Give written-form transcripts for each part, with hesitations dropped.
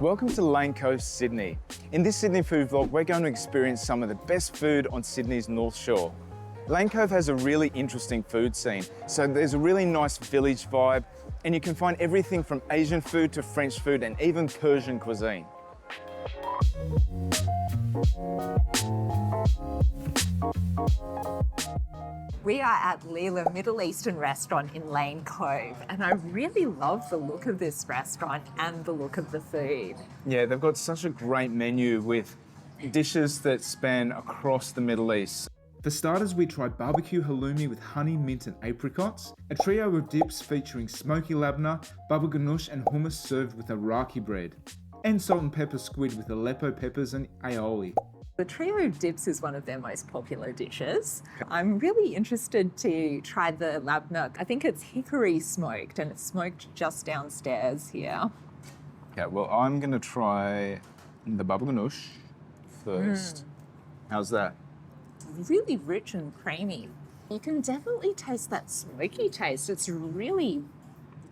Welcome to Lane Cove Sydney. In this Sydney food vlog, we're going to experience some of the best food on Sydney's North Shore. Lane Cove has a really interesting food scene, so there's a really nice village vibe, and you can find everything from Asian food to French food and even Persian cuisine. We are at Lillah Middle Eastern restaurant in Lane Cove, and I really love the look of this restaurant and the look of the food. Yeah, they've got such a great menu with dishes that span across the Middle East. For starters, we tried barbecue halloumi with honey, mint and apricots, a trio of dips featuring smoky labneh, baba ganoush and hummus served with Iraqi bread, and salt and pepper squid with Aleppo peppers and aioli. The trio of dips is one of their most popular dishes. I'm really interested to try the labneh. I think it's hickory smoked, and it's smoked just downstairs here. Yeah, well, I'm gonna try the baba ganoush first. How's that? Really rich and creamy. You can definitely taste that smoky taste. It's really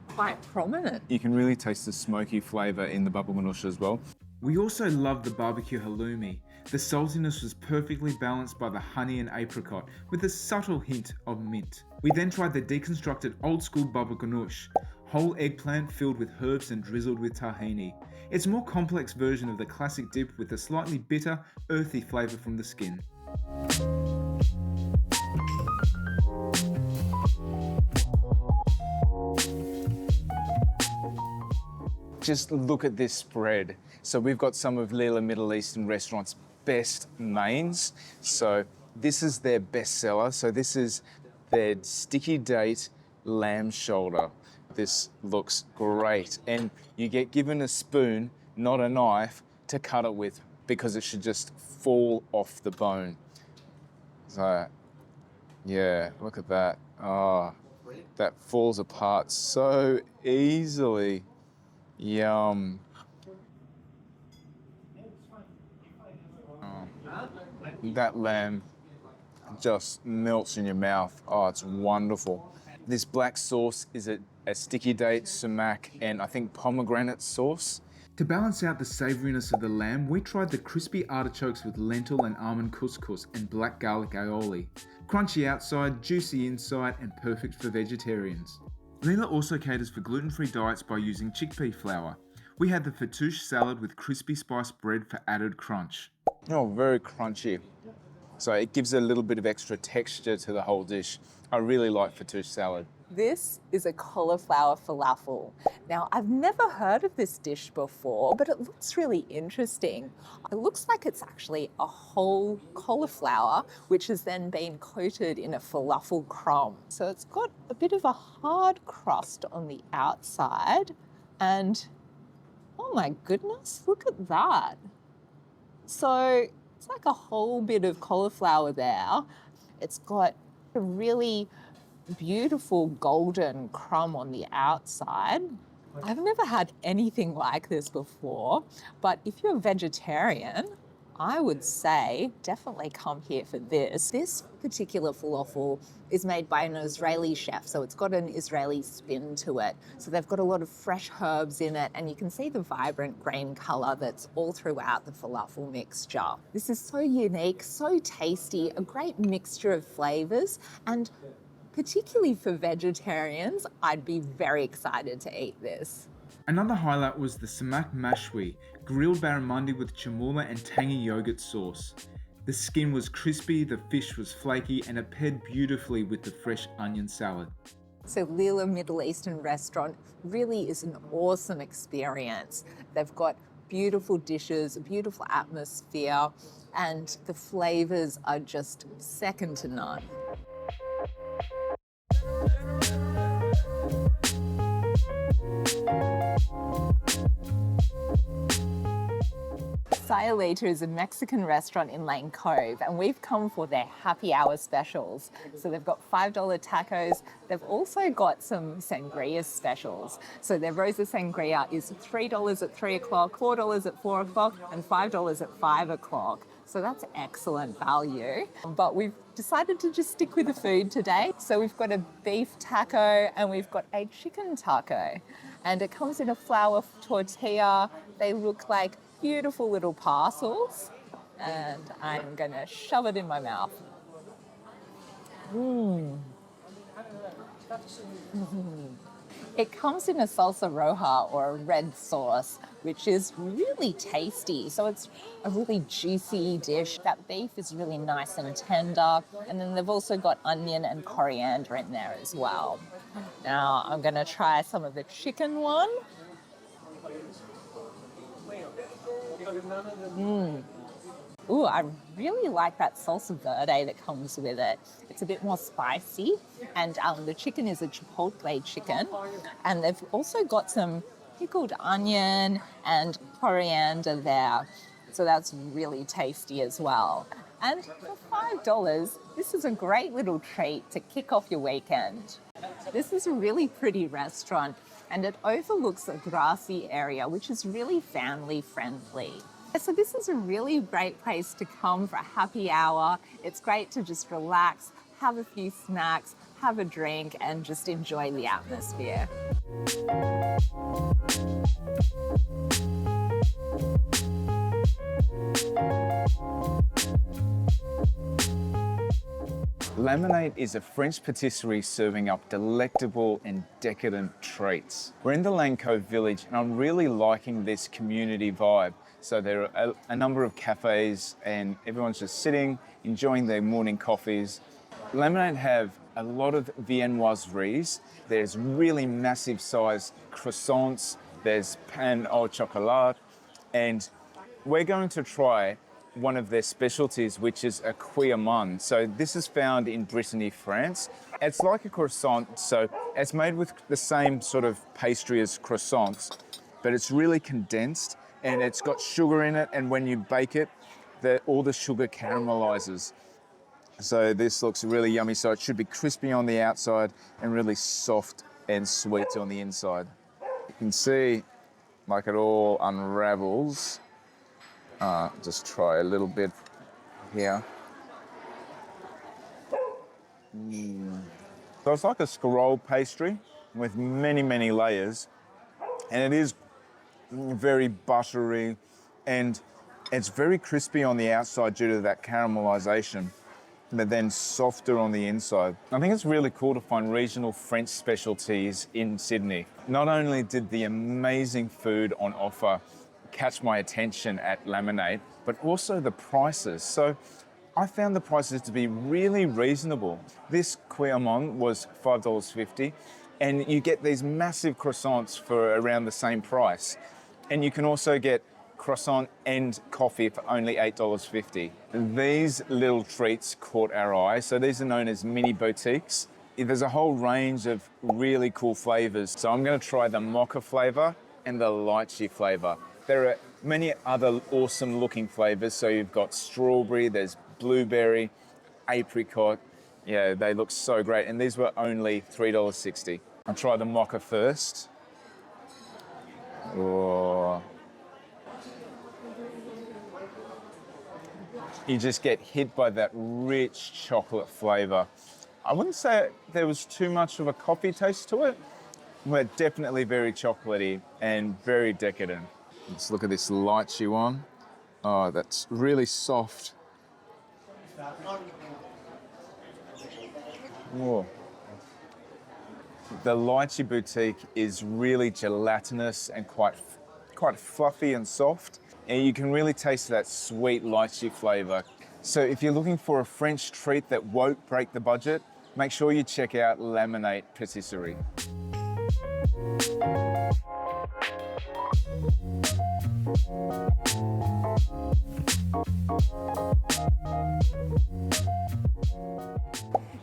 quite prominent. You can really taste the smoky flavour in the baba ganoush as well. We also loved the barbecue halloumi. The saltiness was perfectly balanced by the honey and apricot with a subtle hint of mint. We then tried the deconstructed old school baba ganoush, whole eggplant filled with herbs and drizzled with tahini. It's a more complex version of the classic dip with a slightly bitter, earthy flavour from the skin. Just look at this spread. So we've got some of Lillah Middle Eastern restaurants' best mains. So this is their best seller. So this is their sticky date lamb shoulder. This looks great. And you get given a spoon, not a knife, to cut it with because it should just fall off the bone. So yeah, look at that. Oh, that falls apart so easily. Yum. Oh, that lamb just melts in your mouth. Oh, it's wonderful. This black sauce is a sticky date, sumac, and I think pomegranate sauce. To balance out the savouriness of the lamb, we tried the crispy artichokes with lentil and almond couscous and black garlic aioli. Crunchy outside, juicy inside, and perfect for vegetarians. Lillah also caters for gluten-free diets by using chickpea flour. We had the fattoush salad with crispy spiced bread for added crunch. Oh, very crunchy. So it gives a little bit of extra texture to the whole dish. I really like fattoush salad. This is a cauliflower falafel. Now, I've never heard of this dish before, but it looks really interesting. It looks like it's actually a whole cauliflower, which has then been coated in a falafel crumb. So it's got a bit of a hard crust on the outside, and oh my goodness, look at that. So it's like a whole bit of cauliflower there. It's got a really beautiful golden crumb on the outside. I've never had anything like this before, but if you're a vegetarian, I would say definitely come here for this. This particular falafel is made by an Israeli chef, so it's got an Israeli spin to it. So they've got a lot of fresh herbs in it, and you can see the vibrant green colour that's all throughout the falafel mixture. This is so unique, so tasty, a great mixture of flavours, and particularly for vegetarians, I'd be very excited to eat this. Another highlight was the Samak Mashwi, grilled barramundi with chamula and tangy yogurt sauce. The skin was crispy, the fish was flaky, and it paired beautifully with the fresh onion salad. So Lillah Middle Eastern restaurant really is an awesome experience. They've got beautiful dishes, a beautiful atmosphere, and the flavours are just second to none. Sayulita is a Mexican restaurant in Lane Cove, and we've come for their happy hour specials. So they've got $5 tacos. They've also got some sangria specials. So their Rosa Sangria is $3 at 3 o'clock, $4 at 4 o'clock, and $5 at 5 o'clock. So that's excellent value. But we've decided to just stick with the food today. So we've got a beef taco and we've got a chicken taco. And it comes in a flour tortilla They look like beautiful little parcels, and I'm gonna shove it in my mouth. It comes in a salsa roja or a red sauce, which is really tasty. So it's a really juicy dish. That beef is really nice and tender. And then they've also got onion and coriander in there as well. Now I'm going to try some of the chicken one. Ooh, I really like that salsa verde that comes with it. It's a bit more spicy, and the chicken is a chipotle chicken, and they've also got some pickled onion and coriander there, so that's really tasty as well. And for $5, this is a great little treat to kick off your weekend. This is a really pretty restaurant, and it overlooks a grassy area, which is really family friendly. So this is a really great place to come for a happy hour. It's great to just relax, have a few snacks, have a drink, and just enjoy the atmosphere. Lemonade is a French patisserie serving up delectable and decadent treats. We're in the Lane Cove village, and I'm really liking this community vibe. So there are a number of cafes and everyone's just sitting, enjoying their morning coffees. Lemonade have a lot of viennoiseries. There's really massive sized croissants. There's pain au chocolat. And we're going to try one of their specialties, which is a kouign-amann. So this is found in Brittany, France. It's like a croissant, so it's made with the same sort of pastry as croissants, but it's really condensed and it's got sugar in it, and when you bake it, all the sugar caramelizes. So this looks really yummy. So it should be crispy on the outside and really soft and sweet on the inside. You can see like it all unravels. Just try a little bit here. So it's like a scroll pastry with many, many layers, and it is very buttery, and it's very crispy on the outside due to that caramelization, but then softer on the inside. I think it's really cool to find regional French specialties in Sydney. Not only did the amazing food on offer catch my attention at Lemonade, but also the prices. So I found the prices to be really reasonable. This kouign-amann was $5.50, and you get these massive croissants for around the same price. And you can also get croissant and coffee for only $8.50. These little treats caught our eye. So these are known as mini boutiques. There's a whole range of really cool flavors. So I'm going to try the mocha flavor and the lychee flavor. There are many other awesome looking flavors. So you've got strawberry, there's blueberry, apricot. Yeah, they look so great. And these were only $3.60. I'll try the mocha first. Oh. You just get hit by that rich chocolate flavor. I wouldn't say there was too much of a coffee taste to it, but definitely very chocolatey and very decadent. Let's look at this lychee one. Oh, that's really soft. Oh. The lychee boutique is really gelatinous and quite fluffy and soft. And you can really taste that sweet lychee flavor. So if you're looking for a French treat that won't break the budget, make sure you check out Lemonade Patisserie.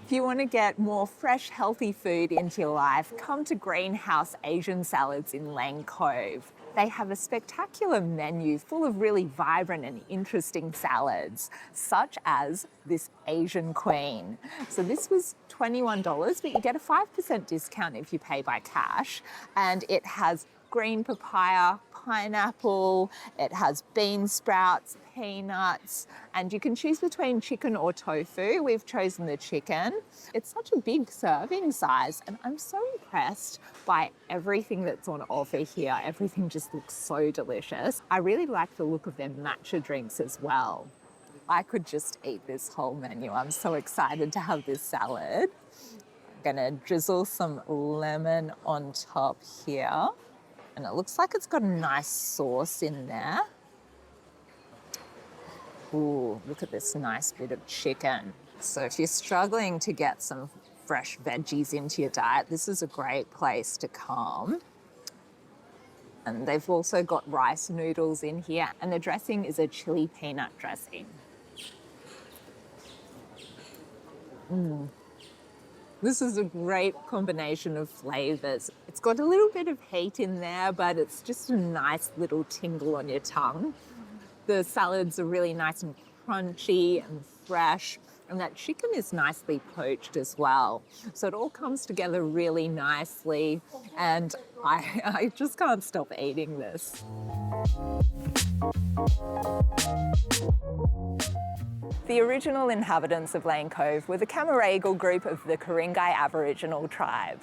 If you want to get more fresh, healthy food into your life, come to Greenhouse Asian Salads in Lane Cove. They have a spectacular menu full of really vibrant and interesting salads, such as this Asian Queen. So this was $21, but you get a 5% discount if you pay by cash, and it has green papaya, pineapple, it has bean sprouts, peanuts, and you can choose between chicken or tofu. We've chosen the chicken. It's such a big serving size, and I'm so impressed by everything that's on offer here. Everything just looks so delicious. I really like the look of their matcha drinks as well. I could just eat this whole menu. I'm so excited to have this salad. I'm gonna drizzle some lemon on top here. And it looks like it's got a nice sauce in there. Ooh, look at this nice bit of chicken. So if you're struggling to get some fresh veggies into your diet, this is a great place to come. And they've also got rice noodles in here, and the dressing is a chili peanut dressing. This is a great combination of flavors. It's got a little bit of heat in there, but it's just a nice little tingle on your tongue. The salads are really nice and crunchy and fresh, and that chicken is nicely poached as well. So it all comes together really nicely, and I just can't stop eating this. The original inhabitants of Lane Cove were the Camaragal group of the Ku-ring-gai Aboriginal tribe.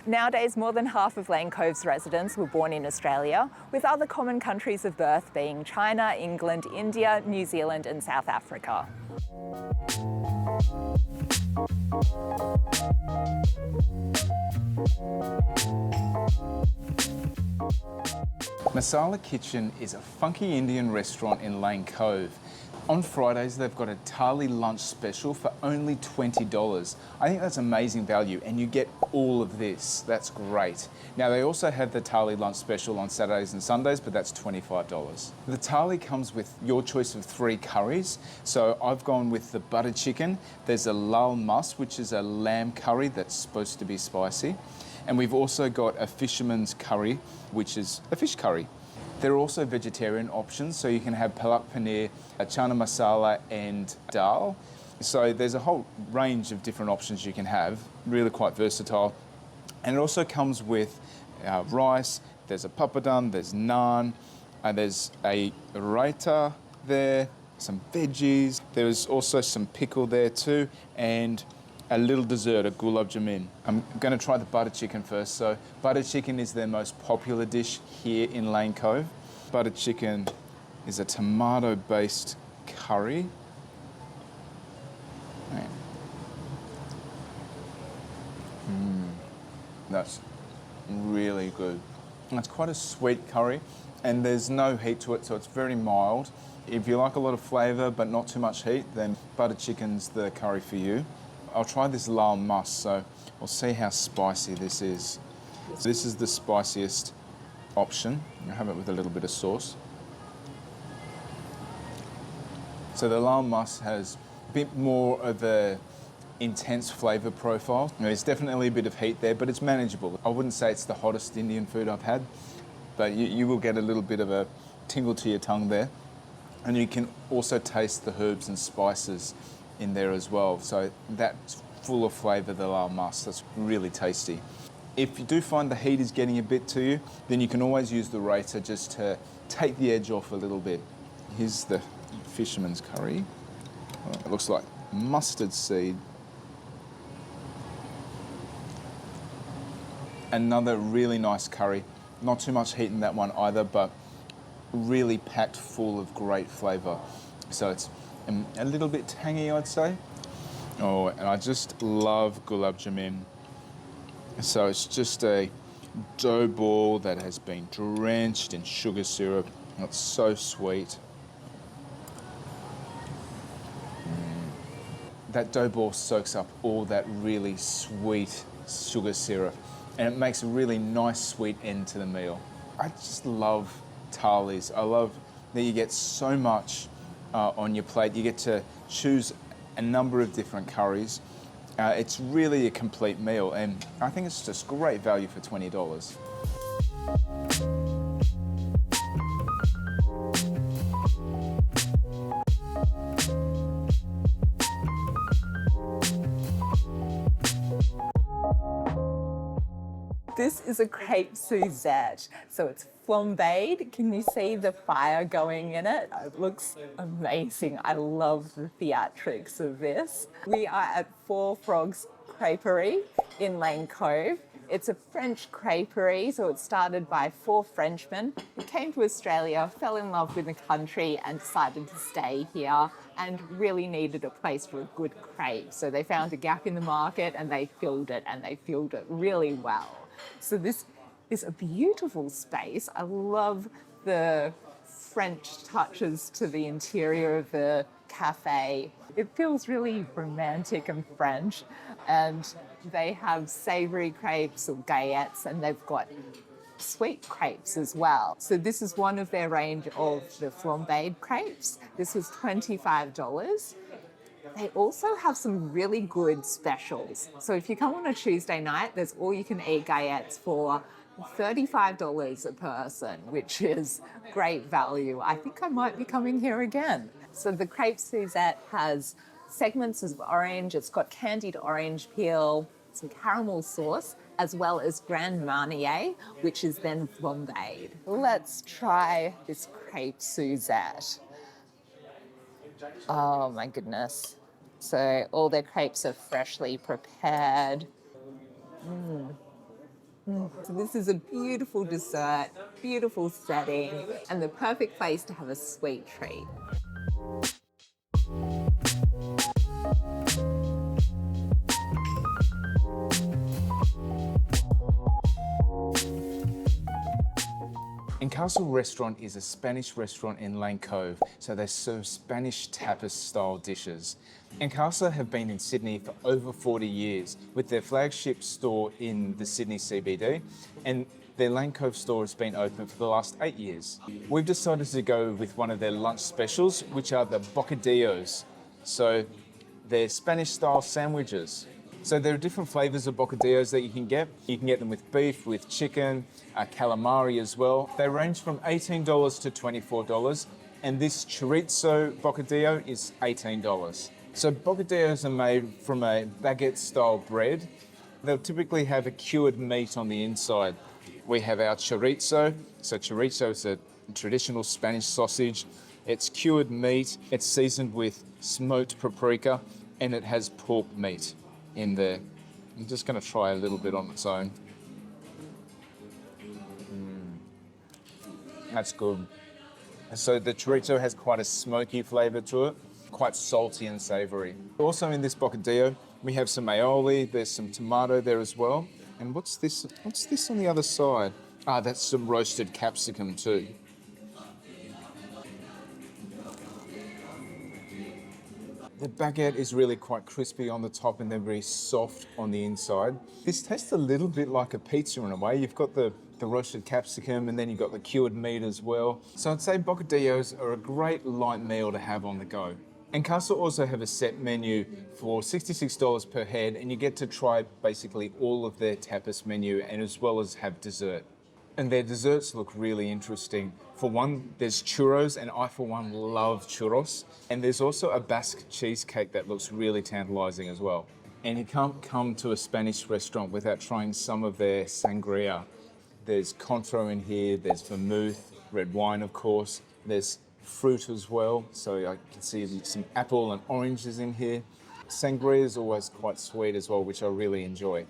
Nowadays, more than half of Lane Cove's residents were born in Australia, with other common countries of birth being China, England, India, New Zealand and South Africa. Masala Kitchen is a funky Indian restaurant in Lane Cove. On Fridays, they've got a thali lunch special for only $20. I think that's amazing value, and you get all of this. That's great. Now, they also have the thali lunch special on Saturdays and Sundays, but that's $25. The thali comes with your choice of 3 curries. So I've gone with the butter chicken. There's a lal mus, which is a lamb curry that's supposed to be spicy. And we've also got a fisherman's curry, which is a fish curry. There are also vegetarian options, so you can have palak paneer, chana masala and dal. So there's a whole range of different options you can have, really quite versatile. And it also comes with rice, there's a papadum, there's naan, there's a raita there, some veggies. There's also some pickle there too, and a little dessert, a gulab jamun. I'm going to try the butter chicken first. So butter chicken is their most popular dish here in Lane Cove. Butter chicken is a tomato-based curry. That's really good. It's quite a sweet curry, and there's no heat to it, so it's very mild. If you like a lot of flavour but not too much heat, then butter chicken's the curry for you. I'll try this lal mus, so we'll see how spicy this is. This is the spiciest option. I'll have it with a little bit of sauce. So the lal mus has a bit more of a intense flavour profile. There's definitely a bit of heat there, but it's manageable. I wouldn't say it's the hottest Indian food I've had, but you will get a little bit of a tingle to your tongue there. And you can also taste the herbs and spices in there as well. So that's full of flavour, the lal mus. That's really tasty. If you do find the heat is getting a bit to you, then you can always use the raita just to take the edge off a little bit. Here's the fisherman's curry. It looks like mustard seed. Another really nice curry. Not too much heat in that one either, but really packed full of great flavour. So it's a little bit tangy, I'd say. Oh, and I just love gulab jamun. So it's just a dough ball that has been drenched in sugar syrup. It's so sweet. That dough ball soaks up all that really sweet sugar syrup, and it makes a really nice sweet end to the meal. I just love thalis. I love that you get so much on your plate. You get to choose a number of different curries. It's really a complete meal, and I think it's just great value for $20. This is a crepe Suzette. So it's flambéed. Can you see the fire going in it? It looks amazing. I love the theatrics of this. We are at Four Frogs Creperie in Lane Cove. It's a French creperie, so it started by 4 Frenchmen who came to Australia, fell in love with the country and decided to stay here and really needed a place for a good crepe. So they found a gap in the market and they filled it, and they filled it really well. So this is a beautiful space. I love the French touches to the interior of the cafe. It feels really romantic and French, and they have savoury crepes or gaillettes, and they've got sweet crepes as well. So this is one of their range of the flambéed crepes. This was $25. They also have some really good specials. So if you come on a Tuesday night, there's all-you-can-eat gaillettes for $35 a person, which is great value. I think I might be coming here again. So the crepe Suzette has segments of orange. It's got candied orange peel, some caramel sauce, as well as Grand Marnier, which is then flambéed. Let's try this crepe Suzette. Oh my goodness. So all their crepes are freshly prepared. So this is a beautiful dessert, beautiful setting, and the perfect place to have a sweet treat. Encasa Restaurant is a Spanish restaurant in Lane Cove, so they serve Spanish tapas-style dishes. Encasa have been in Sydney for over 40 years, with their flagship store in the Sydney CBD, and their Lane Cove store has been open for the last 8 years. We've decided to go with one of their lunch specials, which are the bocadillos. So they're Spanish-style sandwiches. So there are different flavors of bocadillos that you can get. You can get them with beef, with chicken, calamari as well. They range from $18 to $24, and this chorizo bocadillo is $18. So bocadillos are made from a baguette-style bread. They'll typically have a cured meat on the inside. We have our chorizo. So chorizo is a traditional Spanish sausage. It's cured meat. It's seasoned with smoked paprika, and it has pork meat in there. I'm just going to try a little bit on its own. That's good. So the chorizo has quite a smoky flavour to it, quite salty and savoury. Also in this bocadillo, we have some aioli, there's some tomato there as well. And what's this on the other side? Ah, that's some roasted capsicum too. The baguette is really quite crispy on the top and then very soft on the inside. This tastes a little bit like a pizza in a way. You've got the roasted capsicum and then you've got the cured meat as well. So I'd say bocadillos are a great light meal to have on the go. Encasa also have a set menu for $66 per head, and you get to try basically all of their tapas menu, and as well as have dessert. And their desserts look really interesting. For one, there's churros, and I for one love churros. And there's also a Basque cheesecake that looks really tantalizing as well. And you can't come to a Spanish restaurant without trying some of their sangria. There's contro in here, there's vermouth, red wine of course, there's fruit as well, so I can see some apple and oranges in here. Sangria is always quite sweet as well, which I really enjoy.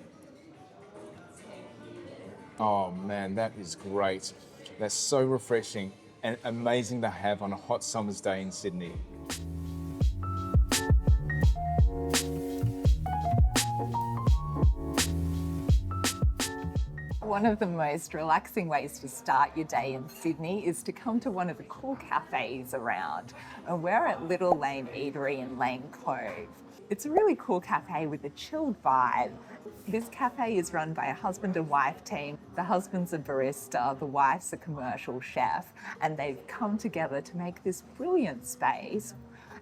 Oh man, that is great. That's so refreshing and amazing to have on a hot summer's day in Sydney. One of the most relaxing ways to start your day in Sydney is to come to one of the cool cafes around. And we're at Little Lane Eatery in Lane Cove. It's a really cool cafe with a chilled vibe. This cafe is run by a husband and wife team. The husband's a barista, the wife's a commercial chef, and they've come together to make this brilliant space.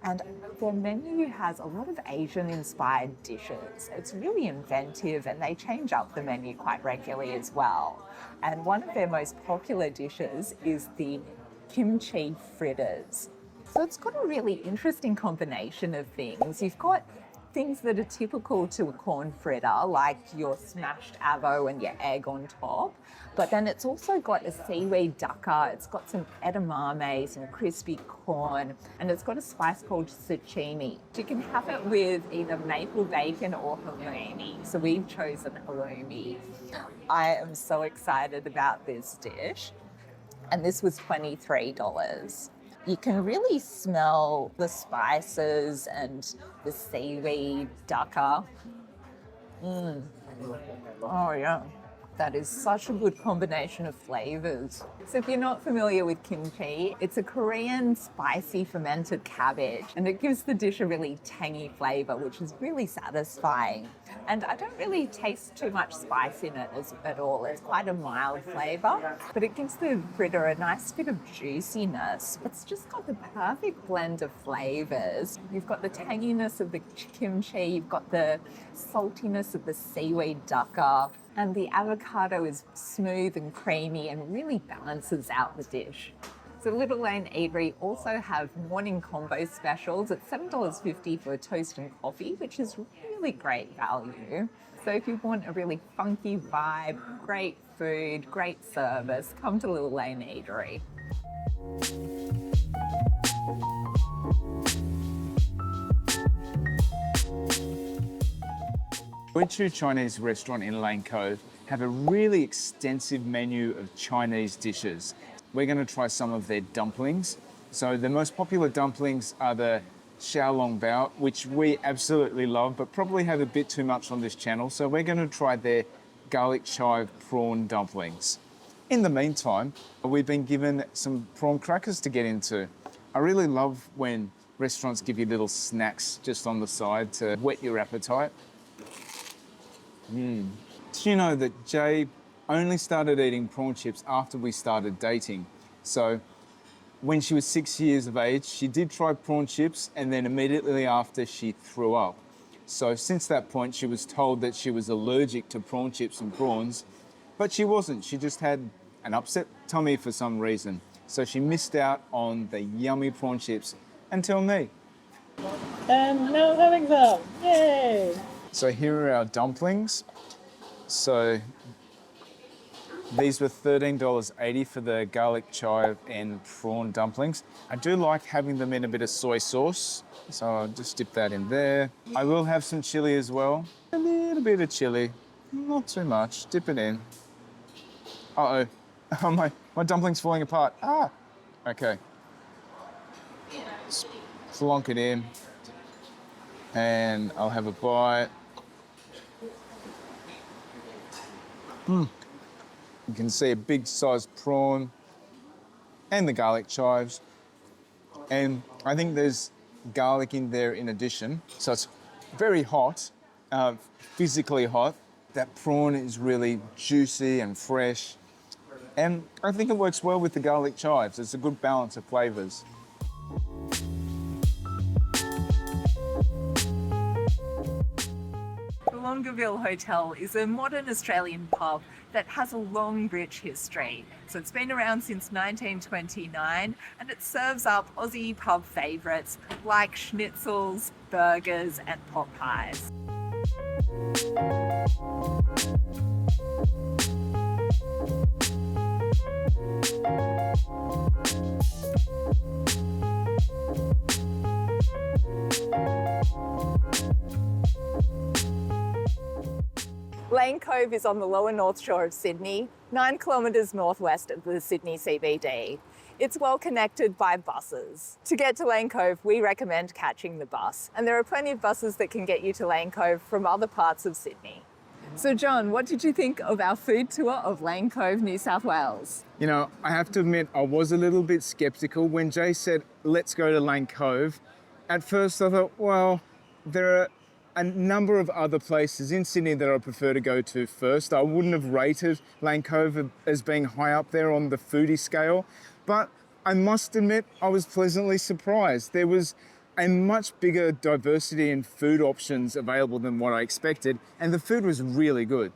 And their menu has a lot of Asian-inspired dishes. It's really inventive, and they change up the menu quite regularly as well. And one of their most popular dishes is the kimchi fritters. So it's got a really interesting combination of things. You've got things that are typical to a corn fritter, like your smashed avo and your egg on top. But then it's also got a seaweed ducker, it's got some edamame, some crispy corn, and it's got a spice called zucchini. You can have it with either maple bacon or halloumi. So we've chosen halloumi. I am so excited about this dish. And this was $23. You can really smell the spices and the seaweed ducker. Oh yeah. That is such a good combination of flavors. So if you're not familiar with kimchi, it's a Korean spicy fermented cabbage, and it gives the dish a really tangy flavor, which is really satisfying. And I don't really taste too much spice in it at all. It's quite a mild flavor, but it gives the fritter a nice bit of juiciness. It's just got the perfect blend of flavors. You've got the tanginess of the kimchi, you've got the saltiness of the seaweed ducker, and the avocado is smooth and creamy and really balances out the dish. So Little Lane Eatery also have morning combo specials at $7.50 for a toast and coffee, which is really great value. So if you want a really funky vibe, great food, great service, come to Little Lane Eatery. Wechu Chinese restaurant in Lane Cove have a really extensive menu of Chinese dishes. We're going to try some of their dumplings. So the most popular dumplings are the xiaolongbao, which we absolutely love, but probably have a bit too much on this channel. So we're going to try their garlic chive prawn dumplings. In the meantime, we've been given some prawn crackers to get into. I really love when restaurants give you little snacks just on the side to whet your appetite. Did you know that Jay only started eating prawn chips after we started dating? So when she was 6 years of age, she did try prawn chips, and then immediately after she threw up. So since that point, she was told that she was allergic to prawn chips and prawns, but she wasn't. She just had an upset tummy for some reason. So she missed out on the yummy prawn chips until me. And now I'm having some. Yay! So here are our dumplings. So these were $13.80 for the garlic chive and prawn dumplings. I do like having them in a bit of soy sauce, so I'll just dip that in there. I will have some chili as well. A little bit of chili, not too much. Dip it in. Uh-oh, oh, my dumpling's falling apart. Ah, okay. Slonk it in, and I'll have a bite. You can see a big sized prawn and the garlic chives. And I think there's garlic in there in addition. So it's very hot, physically hot. That prawn is really juicy and fresh. And I think it works well with the garlic chives. It's a good balance of flavors. Longueville Hotel is a modern Australian pub that has a long, rich history. So it's been around since 1929, and it serves up Aussie pub favourites like schnitzels, burgers and pot pies. Lane Cove is on the lower north shore of Sydney, 9 kilometres northwest of the Sydney CBD. It's well connected by buses. To get to Lane Cove, we recommend catching the bus. And there are plenty of buses that can get you to Lane Cove from other parts of Sydney. So John, what did you think of our food tour of Lane Cove, New South Wales? You know, I have to admit, I was a little bit skeptical when Jay said, let's go to Lane Cove. At first I thought, well, there are a number of other places in Sydney that I prefer to go to first. I wouldn't have rated Lane Cove as being high up there on the foodie scale, but I must admit I was pleasantly surprised. There was a much bigger diversity in food options available than what I expected, and the food was really good.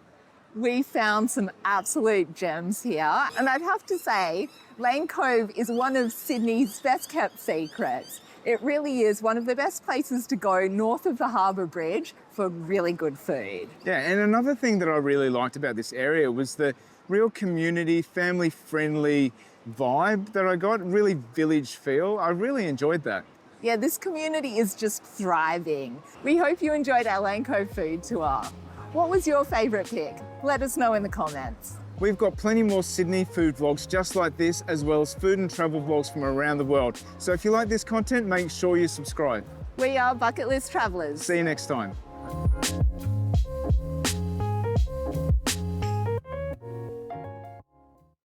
We found some absolute gems here, and I'd have to say Lane Cove is one of Sydney's best kept secrets. It really is one of the best places to go north of the Harbour Bridge for really good food. Yeah, and another thing that I really liked about this area was the real community, family-friendly vibe that I got, really village feel. I really enjoyed that. Yeah, this community is just thriving. We hope you enjoyed our Lane Cove food tour. What was your favourite pick? Let us know in the comments. We've got plenty more Sydney food vlogs just like this, as well as food and travel vlogs from around the world. So if you like this content, make sure you subscribe. We are Bucket List Travellers. See you next time.